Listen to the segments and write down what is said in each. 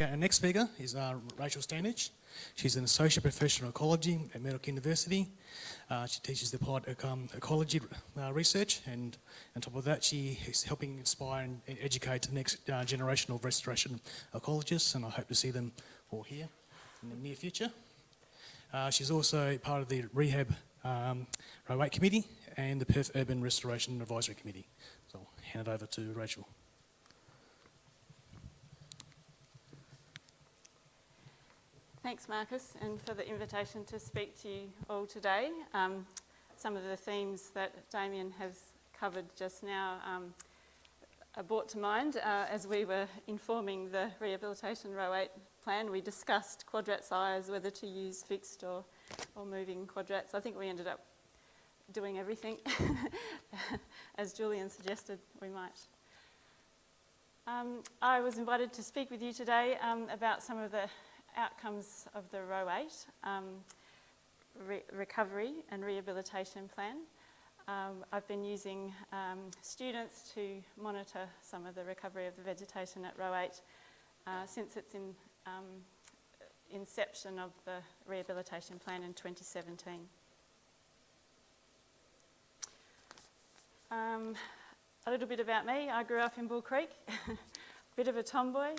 Okay, our next speaker is Rachel Standish. She's an Associate Professor in Ecology at Medical University. She teaches the applied ecology research, and on top of that she is helping inspire and educate the next generation of restoration ecologists, and I hope to see them all here in the near future. She's also part of the Rehab RIAWA Committee and the Perth Urban Restoration Advisory Committee. So I'll hand it over to Rachel. Thanks, Marcus, and for the invitation to speak to you all today. Some of the themes that Damien has covered just now are brought to mind as we were informing the Rehabilitation Row 8 plan. We discussed quadrat size, whether to use fixed or moving quadrats. I think we ended up doing everything, as Julian suggested we might. I was invited to speak with you today about some of the outcomes of the Row 8 recovery and rehabilitation plan. I've been using students to monitor some of the recovery of the vegetation at Row 8 since its inception of the rehabilitation plan in 2017. A little bit about me. I grew up in Bull Creek, bit of a tomboy.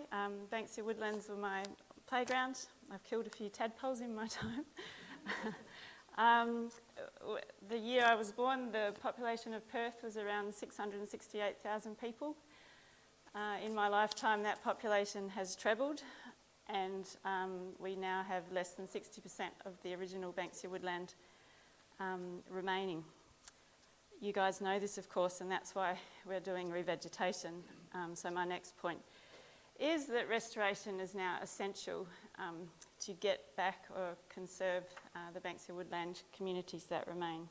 Banksia Woodlands were my playground. I've killed a few tadpoles in my time. The year I was born, the population of Perth was around 668,000 people. In my lifetime, that population has trebled, and we now have less than 60% of the original Banksia woodland remaining. You guys know this, of course, and that's why we're doing revegetation. So my next point is that restoration is now essential to get back or conserve the Banksia woodland communities that remain.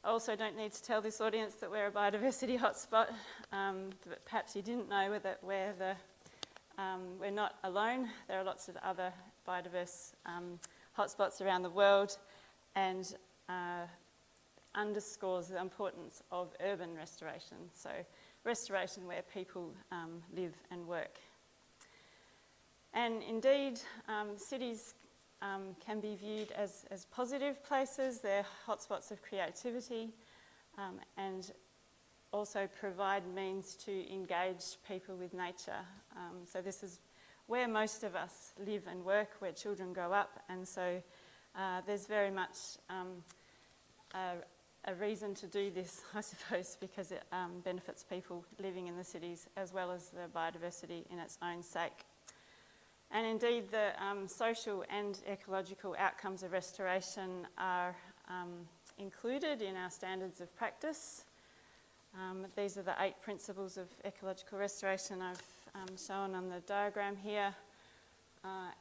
I also don't need to tell this audience that we're a biodiversity hotspot, but perhaps you didn't know that we're not alone. There are lots of other biodiverse hotspots around the world, and underscores the importance of urban restoration. So restoration where people live and work. And indeed, cities can be viewed as positive places. They're hotspots of creativity and also provide means to engage people with nature. So this is where most of us live and work, where children grow up, and so there's very much a reason to do this, I suppose, because it benefits people living in the cities as well as the biodiversity in its own sake. And indeed, the social and ecological outcomes of restoration are included in our standards of practice. These are the 8 principles of ecological restoration I've shown on the diagram here.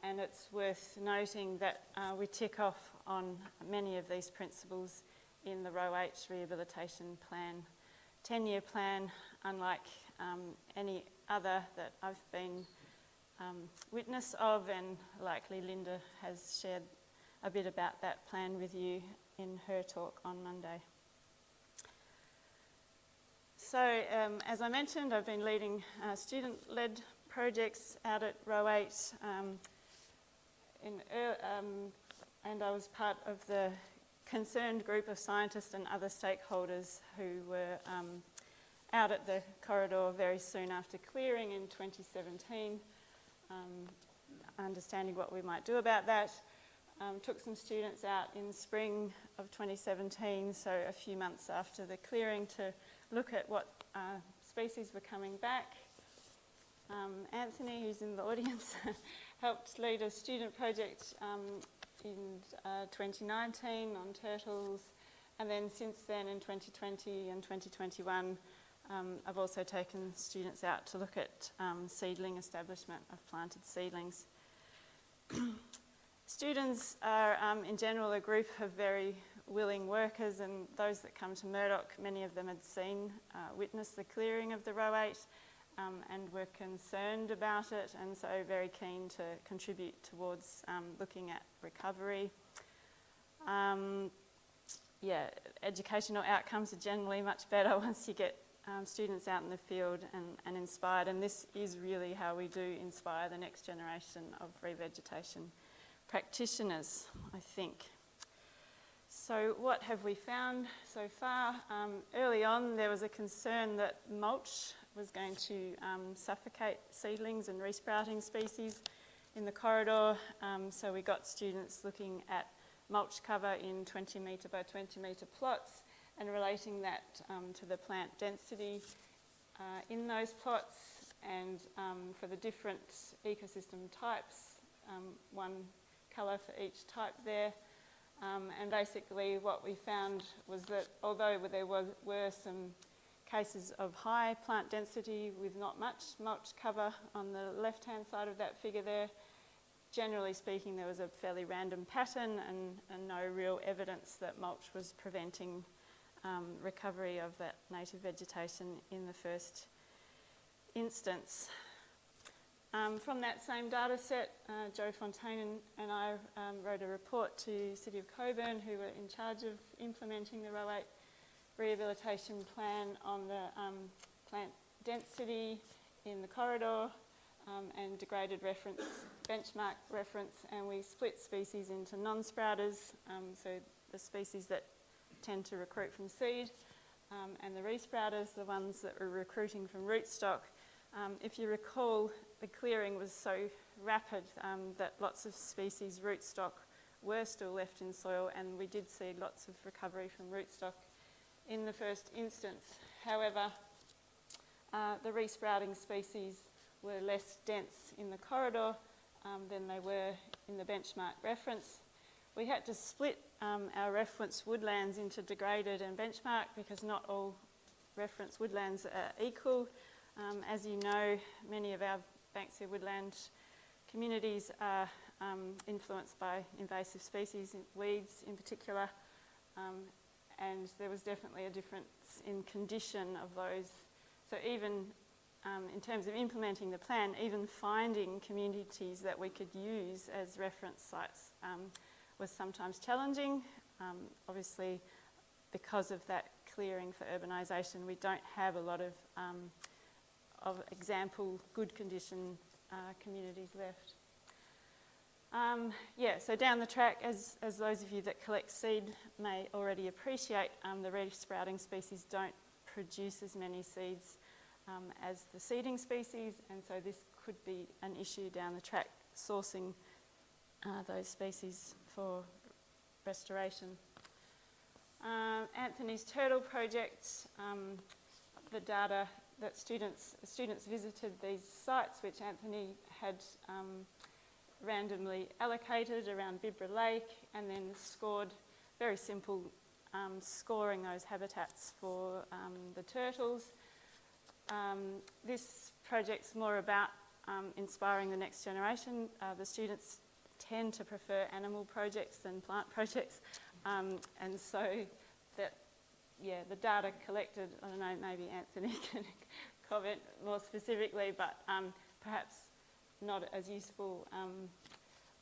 And it's worth noting that we tick off on many of these principles in the Row 8 rehabilitation plan. 10-year plan, unlike any other that I've been witness of, and likely Linda has shared a bit about that plan with you in her talk on Monday. So as I mentioned, I've been leading student-led projects out at Row 8 and I was part of the concerned group of scientists and other stakeholders who were out at the corridor very soon after clearing in 2017, understanding what we might do about that. Took some students out in spring of 2017, so a few months after the clearing, to look at what species were coming back. Anthony, who's in the audience, helped lead a student project in 2019 on turtles, and then since then in 2020 and 2021 I've also taken students out to look at seedling establishment of planted seedlings. Students are in general a group of very willing workers, and those that come to Murdoch, many of them had witnessed the clearing of the Row 8 and were concerned about it, and so very keen to contribute towards looking at recovery. Educational outcomes are generally much better once you get students out in the field and inspired, and this is really how we do inspire the next generation of revegetation practitioners, I think. So what have we found so far? Early on there was a concern that mulch was going to suffocate seedlings and resprouting species in the corridor, so we got students looking at mulch cover in 20 metre by 20 metre plots and relating that to the plant density in those plots, and for the different ecosystem types, one colour for each type there. And basically what we found was that although there were some cases of high plant density with not much mulch cover on the left-hand side of that figure there, generally speaking there was a fairly random pattern and no real evidence that mulch was preventing recovery of that native vegetation in the first instance. From that same data set, Joe Fontaine and I wrote a report to City of Coburn, who were in charge of implementing the Row 8 rehabilitation plan, on the plant density in the corridor and degraded reference, benchmark reference, and we split species into non-sprouters, so the species that tend to recruit from seed, and the resprouters, the ones that were recruiting from rootstock. If you recall, the clearing was so rapid that lots of species rootstock were still left in soil, and we did see lots of recovery from rootstock in the first instance. However, the resprouting species were less dense in the corridor than they were in the benchmark reference. We had to split our reference woodlands into degraded and benchmark because not all reference woodlands are equal. As you know, many of our Banksia woodland communities are influenced by invasive species, weeds in particular, and there was definitely a difference in condition of those. So even in terms of implementing the plan, even finding communities that we could use as reference sites was sometimes challenging. Obviously, because of that clearing for urbanisation, we don't have a lot of example good condition communities left. So down the track, as those of you that collect seed may already appreciate, the resprouting species don't produce as many seeds as the seeding species, and so this could be an issue down the track, sourcing those species for restoration. Anthony's turtle project, the data that students visited these sites which Anthony had randomly allocated around Bibra Lake, and then scored, very simple, scoring those habitats for the turtles. This project's more about inspiring the next generation. The students tend to prefer animal projects than plant projects, and so that, the data collected, I don't know, maybe Anthony can comment more specifically, but perhaps not as useful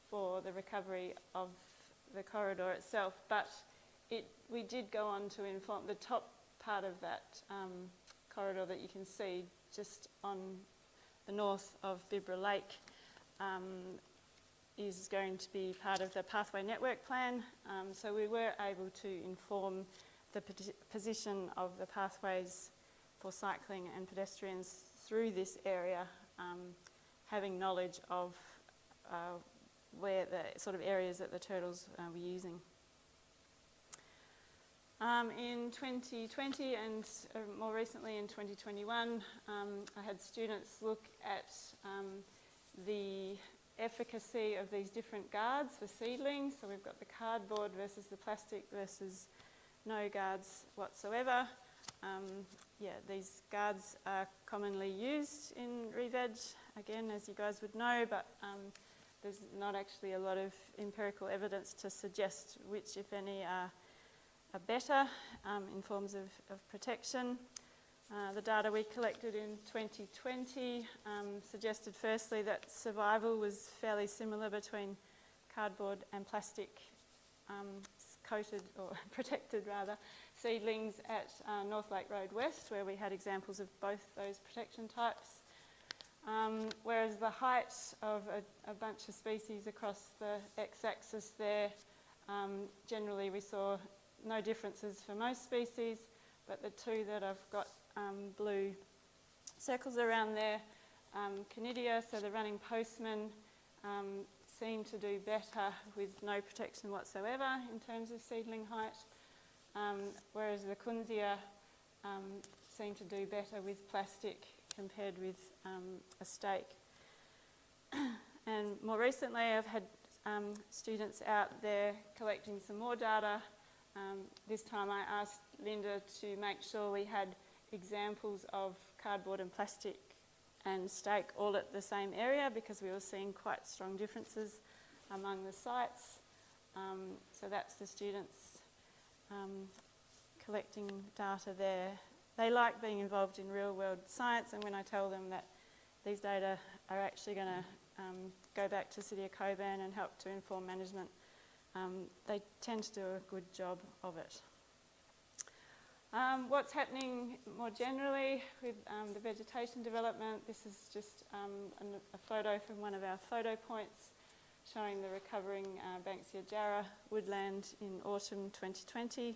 for the recovery of the corridor itself. But we did go on to inform the top part of that corridor that you can see just on the north of Bibra Lake is going to be part of the Pathway Network Plan. So we were able to inform the position of the pathways for cycling and pedestrians through this area, having knowledge of where the sort of areas that the turtles were using. In 2020 and more recently in 2021, I had students look at the efficacy of these different guards for seedlings. So we've got the cardboard versus the plastic versus no guards whatsoever. These guards are commonly used in re-veg, again, as you guys would know, but there's not actually a lot of empirical evidence to suggest which, if any, are better in forms of protection. The data we collected in 2020 suggested firstly that survival was fairly similar between cardboard and plastic coated, or protected rather, seedlings at North Lake Road West, where we had examples of both those protection types. Whereas the height of a bunch of species across the x-axis there, generally we saw no differences for most species, but the two that I've got blue circles around there, Canidia, so the running postman, seem to do better with no protection whatsoever in terms of seedling height, whereas the Kunzia seem to do better with plastic compared with a stake. And more recently I've had students out there collecting some more data. This time I asked Linda to make sure we had examples of cardboard and plastic and stake all at the same area, because we were seeing quite strong differences among the sites. So that's the students collecting data there. They like being involved in real world science, and when I tell them that these data are actually going to go back to City of Cockburn and help to inform management, they tend to do a good job of it. What's happening more generally with the vegetation development, this is just a photo from one of our photo points showing the recovering Banksia Jarrah woodland in autumn 2020.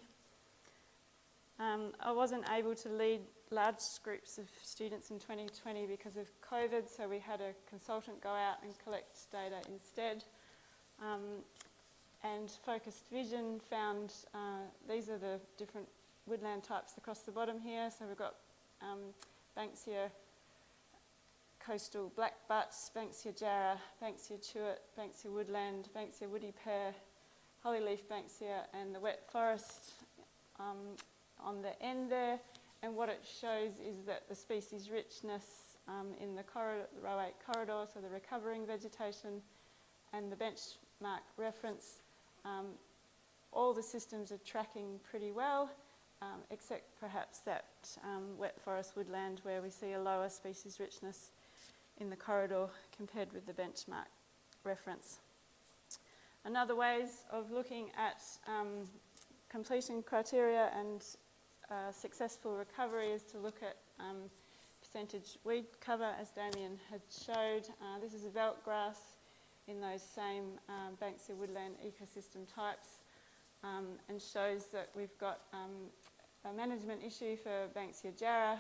I wasn't able to lead large groups of students in 2020 because of COVID, so we had a consultant go out and collect data instead. And Focused Vision found these are the different woodland types across the bottom here. So we've got Banksia coastal blackbutt, Banksia Jarrah, Banksia Chewett, Banksia woodland, Banksia woody pear, hollyleaf Banksia, and the wet forest on the end there. And what it shows is that the species richness in the row 8 corridor, so the recovering vegetation, and the benchmark reference, all the systems are tracking pretty well, except perhaps that wet forest woodland where we see a lower species richness in the corridor compared with the benchmark reference. Another ways of looking at completion criteria and successful recovery is to look at percentage weed cover, as Damien had showed. This is a veldt grass in those same Banksia woodland ecosystem types, and shows that we've got a management issue for Banksia Jarrah,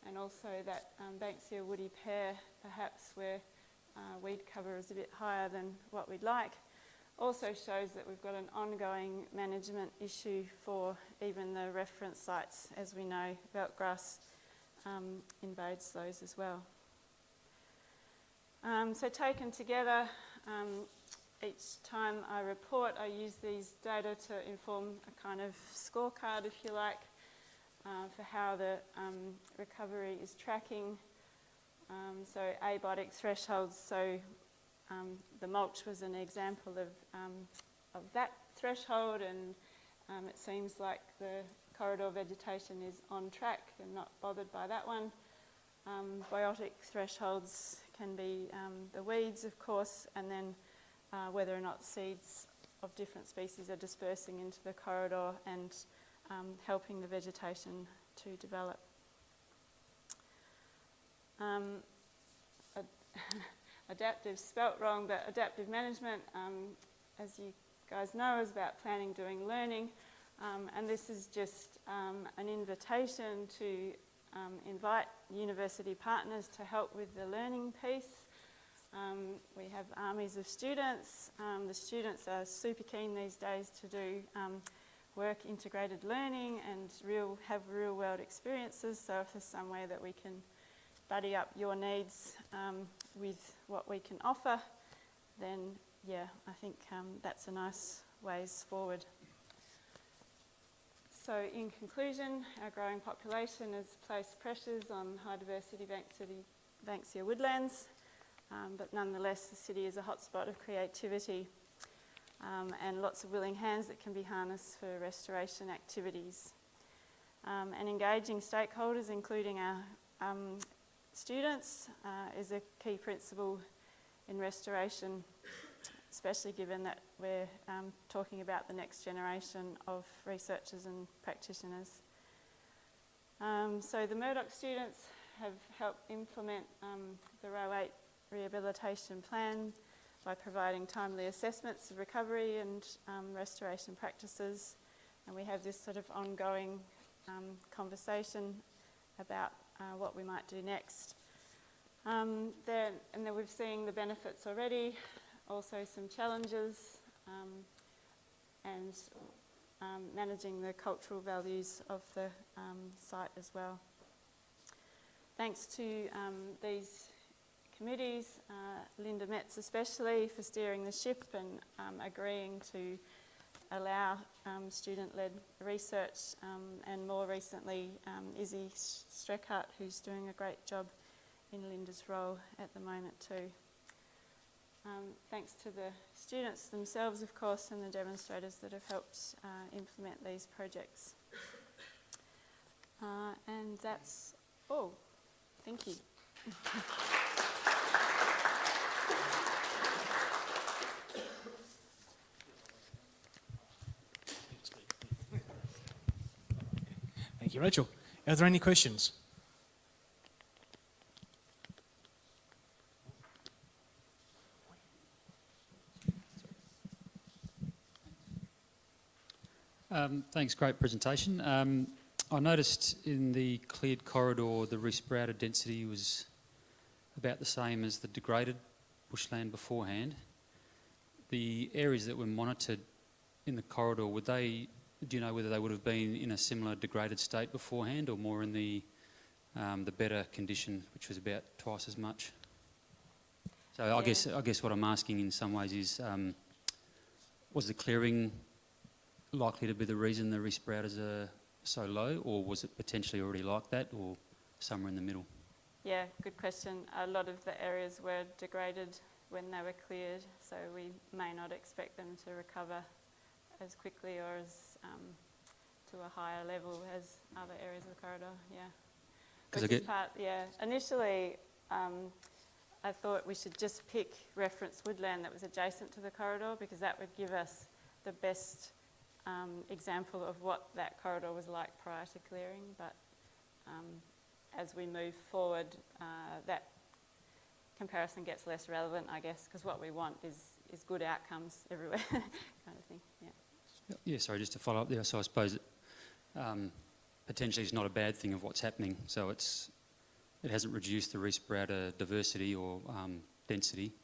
and also that Banksia woody pear, perhaps where weed cover is a bit higher than what we'd like. Also shows that we've got an ongoing management issue for even the reference sites. As we know, veldt grass invades those as well. So taken together, each time I report, I use these data to inform a kind of scorecard, if you like, for how the recovery is tracking. So abiotic thresholds, so the mulch was an example of that threshold, and it seems like the corridor vegetation is on track and not bothered by that one. Biotic thresholds can be the weeds, of course, and then whether or not seeds of different species are dispersing into the corridor and helping the vegetation to develop. Adaptive, spelt wrong, but adaptive management, as you guys know, is about planning, doing, learning, and this is just an invitation to invite university partners to help with the learning piece. We have armies of students. The students are super keen these days to do work integrated learning and have real world experiences, so if there's some way that we can buddy up your needs with what we can offer, then yeah, I think that's a nice ways forward. So in conclusion, our growing population has placed pressures on high diversity Banksia woodlands, but nonetheless the city is a hotspot of creativity and lots of willing hands that can be harnessed for restoration activities. And engaging stakeholders, including our students, is a key principle in restoration. especially given that we're talking about the next generation of researchers and practitioners. So the Murdoch students have helped implement the Row 8 rehabilitation plan by providing timely assessments of recovery and restoration practices, and we have this sort of ongoing conversation about what we might do next. And then we've seen the benefits already, also some challenges, and managing the cultural values of the site as well. Thanks to these committees, Linda Metz especially, for steering the ship and agreeing to allow student-led research, and more recently Izzy Streckart, who's doing a great job in Linda's role at the moment too. Thanks to the students themselves, of course, and the demonstrators that have helped implement these projects. And that's all. Thank you. Thank you, Rachel. Are there any questions? Thanks, great presentation. I noticed in the cleared corridor the resprouted density was about the same as the degraded bushland beforehand. The areas that were monitored in the corridor, do you know whether they would have been in a similar degraded state beforehand or more in the better condition, which was about twice as much? So yeah. I guess what I'm asking in some ways is, was the clearing likely to be the reason the resprouters are so low, or was it potentially already like that, or somewhere in the middle? Yeah, good question. A lot of the areas were degraded when they were cleared, so we may not expect them to recover as quickly or as to a higher level as other areas of the corridor. Yeah. Initially, I thought we should just pick reference woodland that was adjacent to the corridor, because that would give us the best example of what that corridor was like prior to clearing. But as we move forward, that comparison gets less relevant, I guess, because what we want is good outcomes everywhere, kind of thing. Yeah. Yeah, sorry, just to follow up there. So I suppose potentially it's not a bad thing of what's happening. So it hasn't reduced the resprouter diversity or density,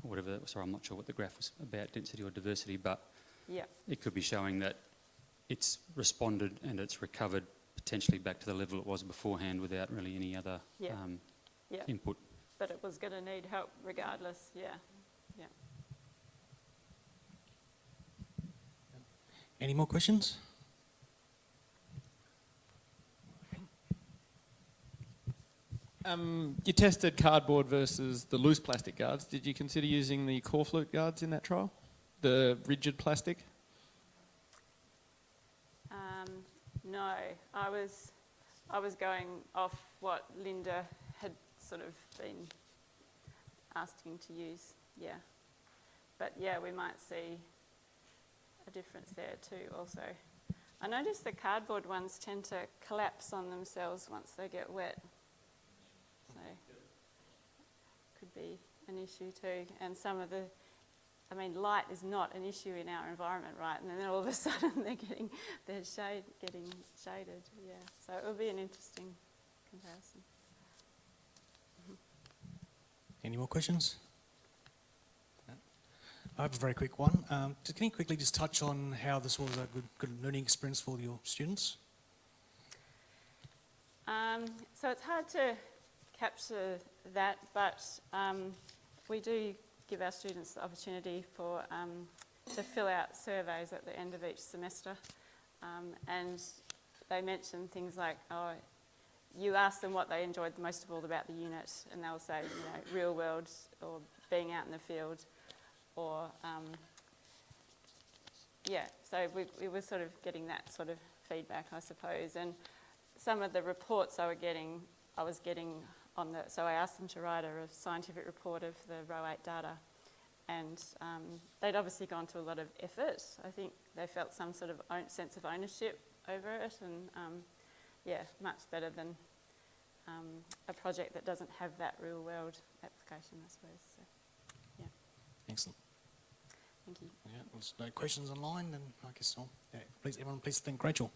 or whatever. Sorry, I'm not sure what the graph was about, density or diversity, but yeah, it could be showing that it's responded and it's recovered potentially back to the level it was beforehand without really any other input. But it was going to need help regardless, yeah. Any more questions? You tested cardboard versus the loose plastic guards. Did you consider using the core flute guards in that trial? The rigid plastic? No, I was going off what Linda had sort of been asking to use, yeah. But yeah, we might see a difference there too also. I noticed the cardboard ones tend to collapse on themselves once they get wet. So could be an issue too. And some of the, light is not an issue in our environment, right? And then all of a sudden getting shaded, yeah. So it will be an interesting comparison. Any more questions? I have a very quick one. Can you quickly just touch on how this was a good learning experience for your students? So it's hard to capture that, but we do give our students the opportunity to fill out surveys at the end of each semester, and they mention things like, you ask them what they enjoyed most of all about the unit, and they'll say, real world, or being out in the field, or so we were sort of getting that sort of feedback, I suppose. And some of the reports I was getting on so I asked them to write a scientific report of the Row 8 data, and they'd obviously gone to a lot of effort. I think they felt some sort of sense of ownership over it, and yeah, much better than a project that doesn't have that real world application, I suppose. So, yeah, Excellent. thank you. Yeah, there's no questions online, then I guess I'll, yeah, please, everyone please thank Rachel.